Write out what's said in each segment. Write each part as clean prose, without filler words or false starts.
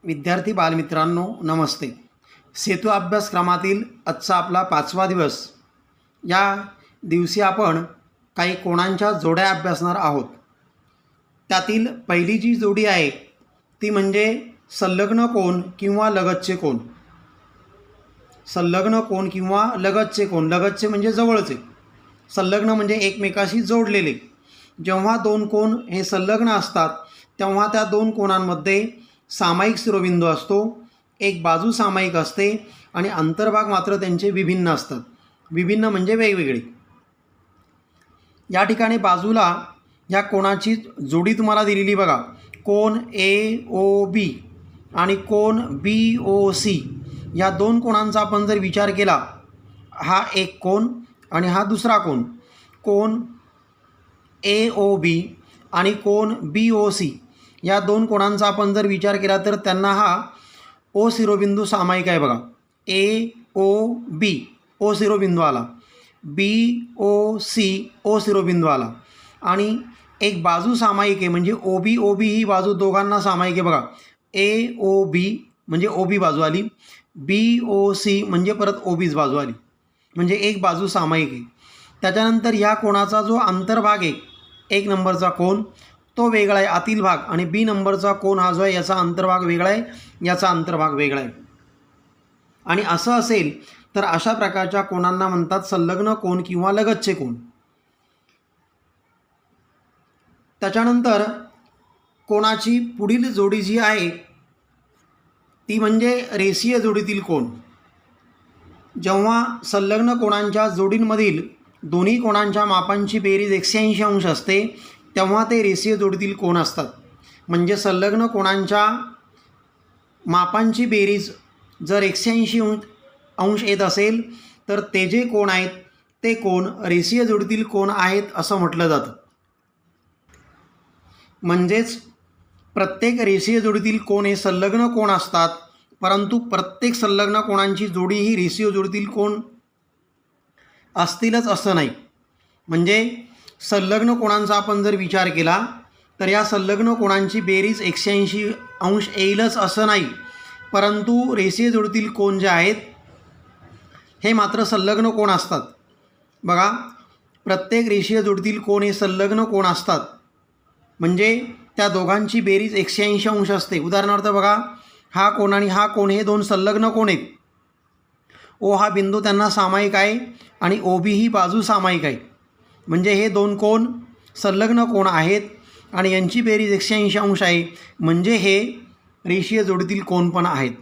विद्यार्थी बालमित्रांनो नमस्ते. सेतू अभ्यासक्रमातील आजचा आपला 5वा दिवस. या दिवशी आपण काही कोणांच्या जोड्या अभ्यासणार आहोत. त्यातील पहिली जी जोडी आहे ती म्हणजे संलग्न कोन किंवा लगतचे कोन. संलग्न कोन किंवा लगतचे कोन. लगतचे म्हणजे जवळचे, संलग्न म्हणजे एकमेकाशी जोडलेले. जेव्हा दोन कोन हे संलग्न असतात तेव्हा त्या दोन कोनांमध्ये सामायिक शिरोबिंदू असतो. एक बाजू सामायिक असते आणि अंतर्भाग मात्र त्यांचे विभिन्न असतात. विभिन्न म्हणजे वेगवेगळे. या ठिकाणी बाजूला ह्या कोणाची जोडी तुम्हाला दिलेली बघा. कोन AOB आणि कोन BOC या दोन कोणांचा आपण जर विचार केला, हा एक कोन आणि हा दुसरा कोन. कोन AOB आणि कोन BOC या दोन कोणांचा आपण जर विचार केला तर त्यांना हा O शिरोबिंदू सामायिक आहे बघा. AOB O शिरोबिंदू आला, BOC O शिरोबिंदू आला आणि एक बाजू सामायिक आहे म्हणजे OB ही बाजू दोघांना सामायिक आहे बघा. AOB म्हणजे OB बाजू आली, BOC म्हणजे परत OBच बाजू आली, म्हणजे एक बाजू सामायिक आहे. त्याच्यानंतर ह्या कोणाचा जो अंतर्भाग आहे, एक नंबरचा कोन तो वेगळा आहे आतील भाग, आणि B नंबरचा कोन हा जो आहे याचा अंतर्भाग वेगळा आहे, याचा अंतर्भाग वेगळा आहे. आणि असं असेल तर अशा प्रकारच्या कोनांना म्हणतात संलग्न कोन किंवा लगतचे कोन. त्याच्यानंतर कोणाची पुढील जोडी जी आहे ती म्हणजे रेषीय जोडीतील कोन. जेव्हा संलग्न कोणांच्या जोडींमधील दोन्ही कोणांच्या मापांची बेरीज 180 अंश असते तेव्हा ते रेषीय जोडीतील कोन असतात. म्हणजे संलग्न कोणांच्या मापांची बेरीज जर 180 अंश येत असेल तर ते जे कोन आहेत ते कोन रेषीय जोडीतील कोन आहेत असं म्हटलं जातं. म्हणजेच प्रत्येक रेषीय जोडीतील कोन हे संलग्न कोन असतात, परंतु प्रत्येक संलग्न कोणांची जोडी ही रेषीय जोडीतील कोन असतीलच असं नाही. म्हणजे संलग्न कोणांचा आपण जर विचार केला तर या संलग्न कोणांची बेरीज 180 अंश येईलच असं नाही, परंतु रेषीय जोडीतील कोन जे आहेत हे मात्र संलग्न कोन असतात. बघा, प्रत्येक रेषीय जोडीतील कोन हे संलग्न कोन असतात म्हणजे त्या दोघांची बेरीज 180 अंश असते. उदाहरणार्थ बघा, हा कोन आणि हा कोन हे दोन संलग्न कोन आहेत. O हा बिंदू त्यांना सामायिक आहे आणि OB ही बाजू सामायिक आहे. म्हणजे हे दोन कोन संलग्न कोन आहेत आणि यांची बेरीज 180 अंश आहे, म्हणजे हे रेषीय जोडीतील कोन पण आहेत.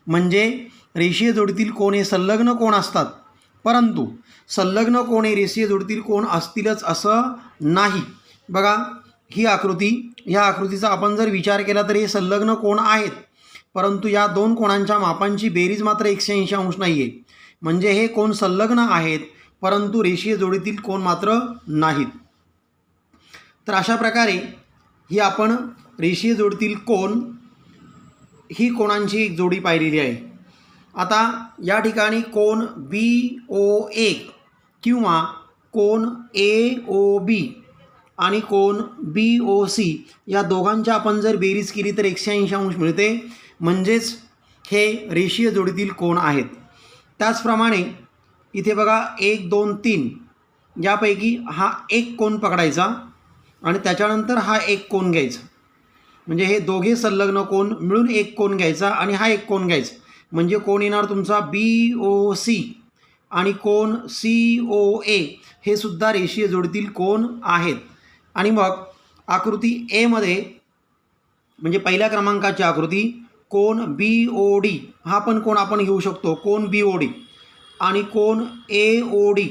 म्हणजे रेषीय जोडीतील कोन हे संलग्न कोन असतात, परंतु संलग्न कोन हे रेषीय जोडीतील कोन असतीलच असं नाही. बघा ही आकृती, ह्या आकृतीचा आपण जर विचार केला तर हे संलग्न कोन आहेत, परंतु या दोन कोणांच्या मापांची बेरीज मात्र 180 अंश नाही आहे. म्हणजे हे कोन संलग्न आहेत परंतु रेषीय जोडीतील कोन मात्र नाहीत. तर अशा प्रकारे ही आपण रेषीय जोडीतील कोन ही कोणांची एक जोडी पाहिलेली आहे. आता या ठिकाणी कोन BOA किंवा कोन AOB आणि कोन BOC या दोघांच्या आपण जर बेरीज केली तर 180 अंश मिळते, म्हणजेच हे रेषीय जोडीतील कोन आहेत. त्याचप्रमाणे इथे बघा 1 2 3 यापैकी हा एक कोन पकडायचा आणि त्याच्यानंतर हा एक कोन घ्यायचा. म्हणजे हे दोघे संलग्न कोन मिळून एक कोन घ्यायचा आणि हा एक कोन घ्यायचा. म्हणजे कोन येणार तुमचा BOC आणि कोन COA हे सुद्धा रेषीय जोडीतील कोन आहेत. आणि मग आकृती Aमध्ये म्हणजे पहिल्या क्रमांकाची आकृती कोन BOD हा पण कोन आपण घेऊ शकतो. कोन BOD आणि कोन AOD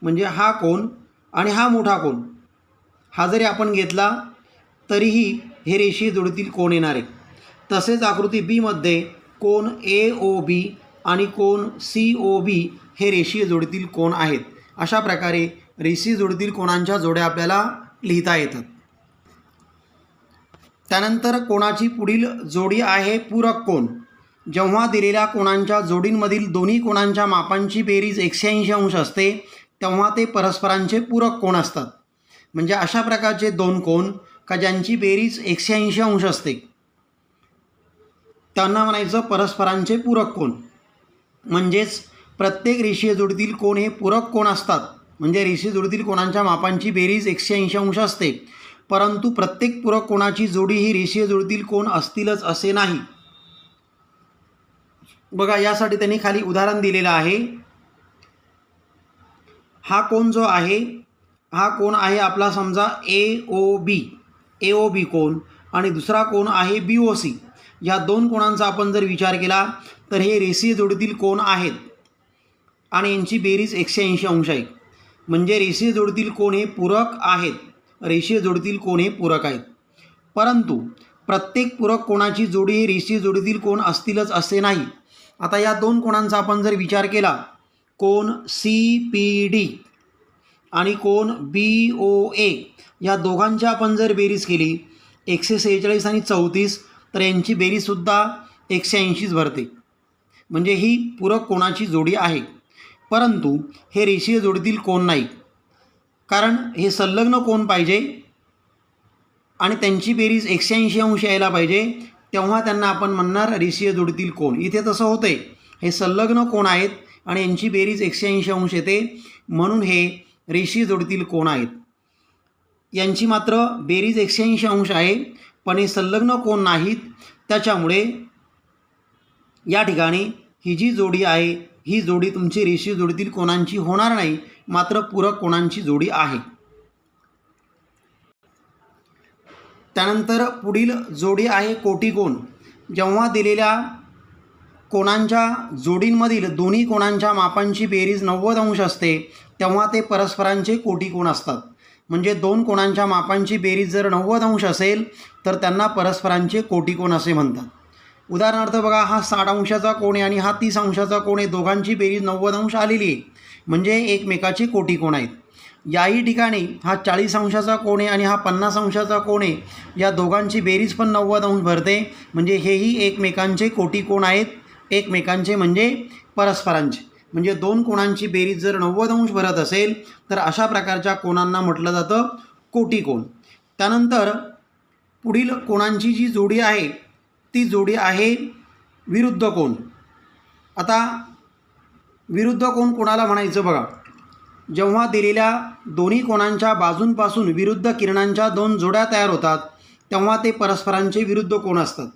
म्हणजे हा कोन आणि हा मोठा कोन, हा जरी आपण घेतला तरीही हे रेषीय जोडीतील कोन येणार आहे. तसेच आकृती Bमध्ये कोन AOB आणि कोन COB हे रेषीय जोडीतील कोन आहेत. अशा प्रकारे रेषीय जोडीतील कोणांच्या जोड्या आपल्याला लिहिता येतात. त्यानंतर कोणाची पुढील जोडी आहे पूरक कोन. जेव्हा दिलेल्या कोणांच्या जोडींमधील दोन्ही कोणांच्या मापांची बेरीज 180 अंश असते तेव्हा ते परस्परांचे पूरक कोन असतात. म्हणजे अशा प्रकारचे दोन कोन का ज्यांची बेरीज 180 अंश असते त्यांना म्हणायचं परस्परांचे पूरक कोन. म्हणजेच प्रत्येक रेषीय जोडीतील कोन हे पूरक कोन असतात. म्हणजे रेषीय जोडीतील कोणांच्या मापांची बेरीज 180 अंश असते, परंतु प्रत्येक पूरक कोणाची जोडी ही रेषीय जोडीतील कोन असतीलच असे नाही. बघा, यासाठी त्यांनी खाली उदाहरण दिलेलं आहे. हा कोन जो आहे, हा कोन आहे आपला समजा AOB कोन, आणि दुसरा कोन आहे BOC. या दोन कोणांचा आपण जर विचार केला तर हे रेषीय जोडीतील कोन आहेत आणि यांची बेरीज 180 अंश आहे. म्हणजे रेषीय जोडीतील कोन हे पूरक आहेत, रेषीय जोडीतील कोन हे पूरक आहेत. परंतु प्रत्येक पूरक कोणाची जोडी ही रेषीय जोडीतील कोन असतीलच असे नाही. आता या दोन कोणांचा आपण जर विचार केला, कोन CPD आणि कोन BOA, या दोघांची आपण जर बेरीज केली 146 आणि 34, तर यांची बेरीजसुद्धा 180च भरते. म्हणजे ही पूरक कोणाची जोडी आहे. परंतु हे रेषीय जोडीतील कोन नाही, कारण हे संलग्न कोन पाहिजे आणि त्यांची बेरीज 180 अंश यायला पाहिजे, तेव्हा त्यांना आपण म्हणणार रेषीय जोडीतील कोन. इथे तसं होते, हे संलग्न कोन आहेत आणि यांची बेरीज 180 अंश येते, म्हणून हे रेषीय जोडीतील कोन आहेत. यांची मात्र बेरीज 180 अंश आहे, पण हे संलग्न कोन नाहीत. त्याच्यामुळे या ठिकाणी ही जी जोडी आहे, ही जोडी तुमची रेषीय जोडीतील कोणांची होणार नाही, मात्र पूरक कोणांची जोडी आहे. त्यानंतर पुढील जोडी आहे कोटिकोन. जेव्हा दिलेल्या कोणांच्या जोडींमधील दोन्ही कोणांच्या मापांची बेरीज 90 अंश असते, तेव्हा ते परस्परांचे कोटिकोन असतात. म्हणजे दोन कोणांच्या मापांची बेरीज जर 90 अंश असेल तर त्यांना परस्परांचे कोटिकोन असे म्हणतात. उदाहरणार्थ बघा, हा 60 अंशाचा कोन आहे आणि हा 30 अंशाचा कोन आहे. दोघांची बेरीज 90 अंश आलेली आहे, म्हणजे एकमेकाचे कोटिकोन आहेत. याही ठिकाणी हा 40 अंशाचा कोन आहे आणि हा 50 अंशाचा कोन आहे. या दोघांची बेरीज पण 90 अंश भरते, म्हणजे हेही एकमेकांचे कोटिकोन आहेत. एकमेकांचे म्हणजे परस्परांचे. म्हणजे दोन कोणांची बेरीज जर 90 अंश भरत असेल तर अशा प्रकारच्या कोणांना म्हटलं जातं कोटिकोन. त्यानंतर पुढील कोणांची जी जोडी आहे ती जोडी आहे विरुद्ध कोन. आता विरुद्ध कोन कोणाला म्हणायचं बघा, जेव्हा दिलेल्या दोन्ही कोणांच्या बाजूंपासून विरुद्ध किरणांच्या दोन जोड्या तयार होतात तेव्हा ते परस्परांचे विरुद्ध कोन असतात.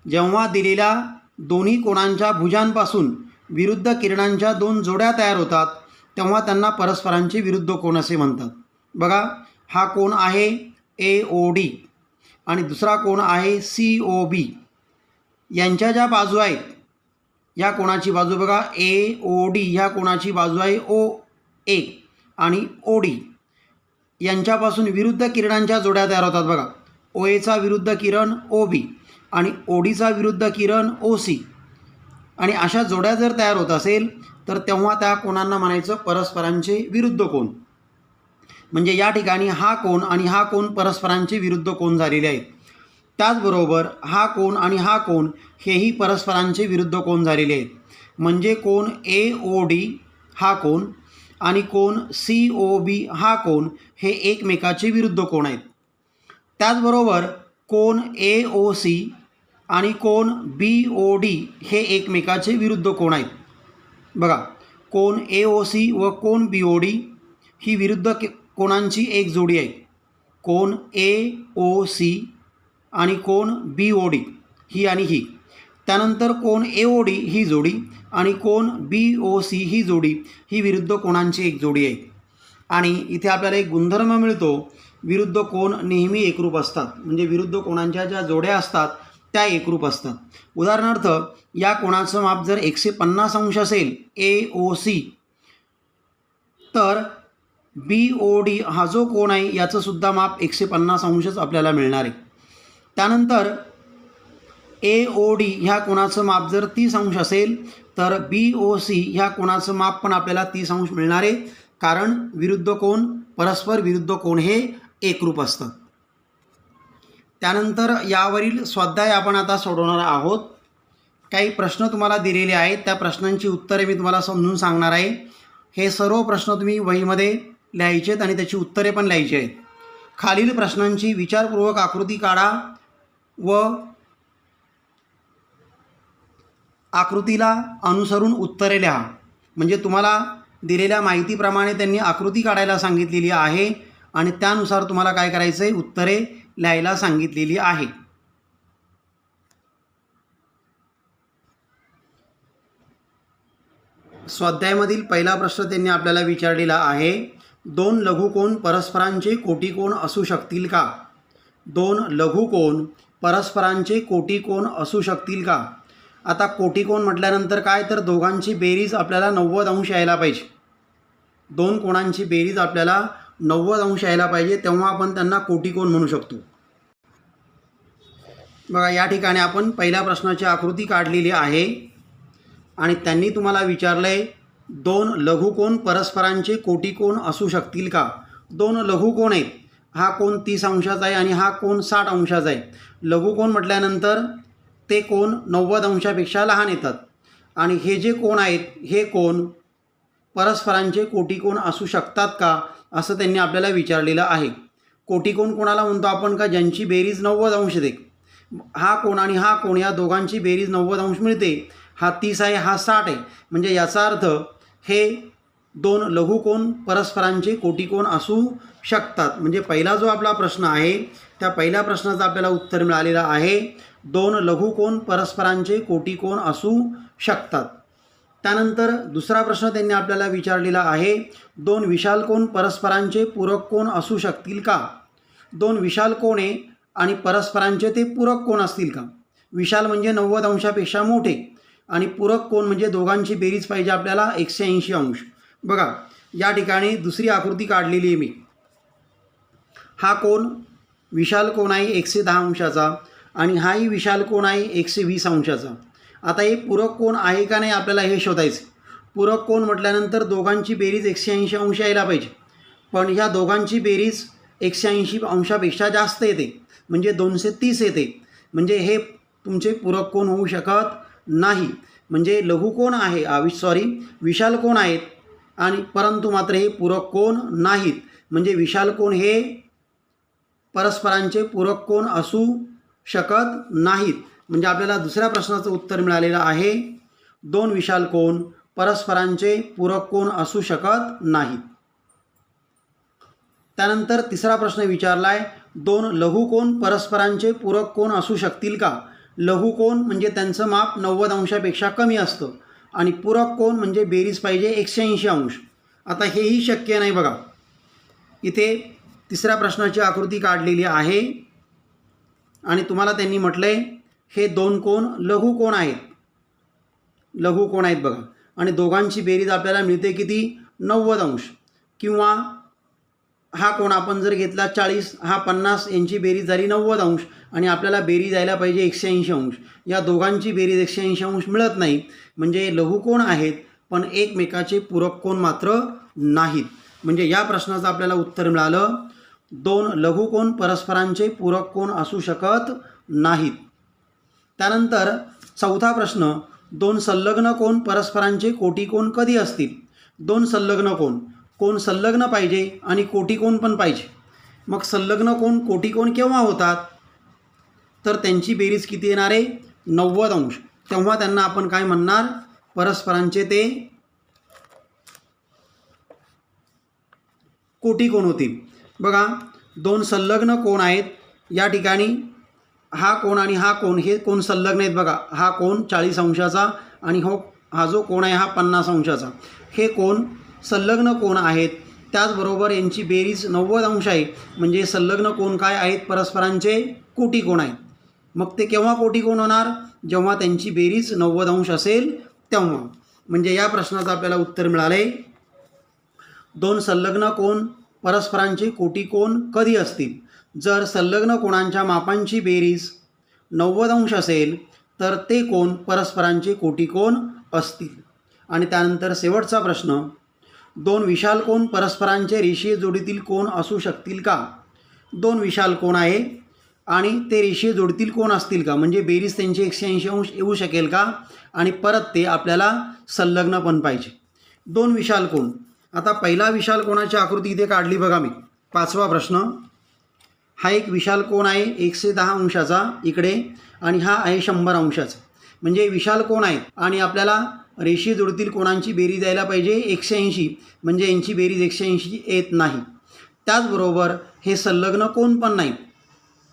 जेव्हा दिलेल्या दोन्ही कोणांच्या भुजांपासून विरुद्ध किरणांच्या दोन जोड्या तयार होतात तेव्हा त्यांना परस्परांचे विरुद्ध कोन असे म्हणतात. बघा, हा कोन आहे AOD आणि दुसरा कोन आहे COB. यांच्या ज्या बाजू आहेत, या कोणाची बाजू बघा AOD, ह्या कोणाची बाजू आहे OA आणि OD. यांच्यापासून विरुद्ध किरणांच्या जोड्या तयार होतात. बघा, OAचा विरुद्ध किरण OB आणि ODचा विरुद्ध किरण OC. आणि अशा जोड्या जर तयार होत असेल तर तेव्हा त्या कोणांना म्हणायचं परस्परांचे विरुद्ध कोन. म्हणजे या ठिकाणी हा कोन आणि हा कोन परस्परांचे विरुद्ध कोन झालेले आहेत. त्याचबरोबर हा कोन आणि हा कोन हेही परस्परांचे विरुद्ध कोन झालेले आहेत. म्हणजे कोन AOD हा कोन आणि कोन COB हा कोन हे एकमेकाचे विरुद्ध कोन आहेत. त्याचबरोबर कोन AOC आणि कोन BOD हे एकमेकाचे विरुद्ध कोन आहेत. बघा, कोन AOC व कोन BOD ही विरुद्ध कोणांची एक जोडी आहे. कोन AOC आणि कोन BOD ही आणि ही. त्यानंतर कोन AOD ही जोडी आणि कोन BOC ही जोडी ही विरुद्ध कोणांची एक जोडी आहे. आणि इथे आपल्याला एक गुणधर्म मिळतो, विरुद्ध कोन नेहमी एकरूप असतात. म्हणजे विरुद्ध कोणांच्या ज्या जोड्या असतात त्या एकरूप असतात. उदाहरणार्थ, या कोणाचं माप जर 150 अंश असेल AOC, तर BOD हा जो कोन आहे याचं सुद्धा माप 150 अंशच आपल्याला मिळणार आहे. त्यानंतर AOD ह्या कोणाचं माप जर 30 अंश असेल तर BOC ह्या कोणाचं माप पण आपल्याला 30 अंश मिळणार आहे, कारण विरुद्ध कोन, परस्पर विरुद्ध कोन हे एकरूप असतात. त्यानंतर यावरील स्वाध्याय आपण आता सोडवणार आहोत. काही प्रश्न तुम्हाला दिलेले आहेत, त्या प्रश्नांची उत्तरे मी तुम्हाला समजून सांगणार आहे. हे सर्व प्रश्न तुम्ही वहीमध्ये लिहायचे आहेत आणि त्याची उत्तरे पण लिहायची आहेत. खालील प्रश्नांची विचारपूर्वक आकृती काढा व आकृतीला अनुसरून उत्तरे लिहा. म्हणजे तुम्हाला दिलेल्या माहितीप्रमाणे त्यांनी आकृती काढायला सांगितलेली आहे आणि त्यानुसार तुम्हाला काय करायचं आहे, उत्तरे लिहायला सांगितलेली आहे. स्वाध्यायामधील पहिला प्रश्न त्यांनी आपल्याला विचारलेला आहे, दोन लघुकोन परस्परांचे कोटिकोन असू शकतील का? दोन लघुकोन परस्परांचे कोटिकोन असू शकतील का? आता कोटिकोन म्हटल्यानंतर काय, तर दोघांची बेरीज आपल्याला 90 अंश यायला पाहिजे. दोन कोणांची बेरीज आपल्याला 90 अंश यायला पाहिजे, तेव्हा आपण त्यांना कोटिकोन म्हणू शकतो. बघा या ठिकाणी आपण पहिल्या प्रश्नाची आकृती काढलेली आहे आणि त्यांनी तुम्हाला विचारलं आहे, दोन लघुकोन परस्परांचे कोटिकोन असू शकतील का? दोन लघुकोन आहेत, हा कोन 30 अंशाचा आहे आणि हा कोन 60 अंशाचा आहे. लघुकोन म्हटल्यानंतर ते कोन 90 अंशापेक्षा लहान येतात आणि हे जे कोन आहेत हे कोन परस्परांचे कोटिकोन असू शकतात का, असं त्यांनी आपल्याला विचारलेलं आहे. कोटिकोन कोणाला म्हणतो आपण का, ज्यांची बेरीज 90 अंश येते. हा कोन आणि हा कोन या दोघांची बेरीज 90 अंश मिळते. हा 30 आहे, हा 60 आहे. म्हणजे याचा अर्थ हे दोन लघुकोन परस्परांचे कोटिकोन असू शकतात. म्हणजे पहिला जो आपला प्रश्न आहे त्या पहिल्या प्रश्नाचं आपल्याला उत्तर मिळालेलं आहे, दोन लघुकोन परस्परांचे कोटिकोन असू शकतात. त्यानंतर दुसरा प्रश्न त्यांनी आपल्याला विचारलेला आहे, दोन विशाल कोन परस्परांचे पूरक कोन असू शकतील का? दोन विशाल कोन आहे आणि परस्परांचे ते पूरक कोन असतील का? विशाल म्हणजे 90 अंशापेक्षा मोठे आणि पूरक कोन म्हणजे दोघांची बेरीज पाहिजे आपल्याला 180 अंश. बघा या ठिकाणी दुसरी आकृती काढलेली आहे मी. हा कोन विशाल कोन आहे 110 अंशाचा आणि हाही विशाल कोन आहे 120 अंशाचा. आता हे पूरक कोन आहे का नाही आपल्याला हे शोधायचे. पूरक कोन म्हटल्यानंतर दोघांची बेरीज 180 अंश यायला पाहिजे, पण ह्या दोघांची बेरीज 180 अंशापेक्षा जास्त येते म्हणजे 230 येते. म्हणजे हे तुमचे पूरक कोन होऊ शकत नाही. म्हणजे लघुकोन आहे विशाल कोन आहेत आणि परंतु मात्र हे पूरक कोन नाहीत. म्हणजे विशाल कोन हे परस्परांचे पूरक कोन असू शकत नाहीत. म्हणजे आपल्याला दुसऱ्या प्रश्नाचं उत्तर मिळालेलं आहे, दोन विशाल कोन परस्परांचे पूरक कोन असू शकत नाहीत. त्यानंतर तिसरा प्रश्न विचारला आहे, दोन लघुकोन परस्परांचे पूरक कोन असू शकतील का? लघुकोन म्हणजे त्यांचं माप 90 अंशापेक्षा कमी असतं आणि पूरक कोन म्हणजे बेरीज पाहिजे 180 अंश. आता हेही शक्य नाही. बघा इथे तिसऱ्या प्रश्नाची आकृती काढलेली आहे आणि तुम्हाला त्यांनी म्हटलं आहे हे दोन कोन लघुकोन आहेत. लघुकोन आहेत बघा आणि दोघांची बेरीज आपल्याला मिळते किती, 90 अंश. किंवा हा कोन आपण जर घेतला 40, हा 50, यांची बेरीज झाली 90 अंश आणि आपल्याला बेरीज यायला पाहिजे 180 अंश. या दोघांची बेरीज 180 अंश मिळत नाही. म्हणजे लघुकोन आहेत पण एकमेकाचे पूरक कोन मात्र नाहीत. म्हणजे या प्रश्नाचं आपल्याला उत्तर मिळालं, दोन लघुकोन परस्परांचे पूरक कोन असू शकत नाहीत. त्यानंतर चौथा प्रश्न, दोन संलग्न कोन परस्परांचे कोटिकोन कधी असतील? दोन संलग्न कोन संलग्न पाहिजे आणि कोटिकोन पण पाहिजे. मग संलग्न कोन कोटिकोन केव्हा होतात? तर त्यांची बेरीज किती येणार आहे, 90 अंश. तेव्हा त्यांना आपण काय म्हणणार, परस्परांचे ते कोटिकोन होतील. बघा दोन संलग्न कोन आहेत, या ठिकाणी हा कोन आणि हा कोन हे कोन संलग्न आहेत. बघा हा कोन 40 अंशाचा आणि हा जो कोन आहे हा 50 अंशाचा. हे कोन संलग्न कोन आहेत. त्याचबरोबर यांची बेरीज 90 अंश आहे. म्हणजे संलग्न कोन काय आहेत, परस्परांचे कोटिकोन आहेत. मग ते केव्हा कोटिकोन होणार, जेव्हा त्यांची बेरीज 90 अंश असेल तेव्हा. म्हणजे या प्रश्नाचं आपल्याला उत्तर मिळाले, दोन संलग्न कोन परस्परांचे कोटिकोन कधी असतील? जर संलग्न कोणांच्या मापांची बेरीज 90 अंश असेल तर ते कोन परस्परांचे कोटिकोन असतील. आणि त्यानंतर शेवटचा प्रश्न, दोन विशाल कोन परस्परांचे रेषीय जोडीतील कोन असू शकतील का? दोन विशाल कोन आहे आणि ते रेषीय जोडीतील कोन असतील का? म्हणजे बेरीज त्यांची 180 अंश येऊ शकेल का? आणि परत ते आपल्याला संलग्न पण पाहिजे. दोन विशाल कोन. आता पहिला विशाल कोनाची आकृती इथे काढली बघा मी. पाचवा प्रश्न, हा एक विशाल कोन आहे 110 अंशाचा इकडे आणि हा आहे 100 अंशाचा. म्हणजे विशाल कोण आहेत आणि आपल्याला रेषीय जोडीतील कोणांची बेरीज यायला पाहिजे 180, म्हणजे यांची बेरीज 180 येत नाही. त्याचबरोबर हे संलग्न कोण पण नाहीत,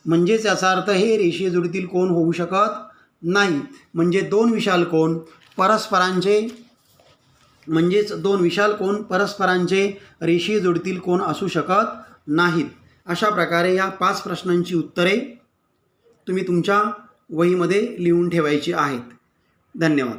म्हणजेच याचा अर्थ हे रेषीय जोडीतील कोण होऊ शकत नाही. म्हणजे दोन विशाल कोण परस्परांचे रेषीय जोडीतील कोण असू शकत नाहीत. अशा प्रकारे या 5 प्रश्नांची उत्तरे तुम्ही तुमच्या वहीमध्ये लिहून ठेवायची आहेत. धन्यवाद.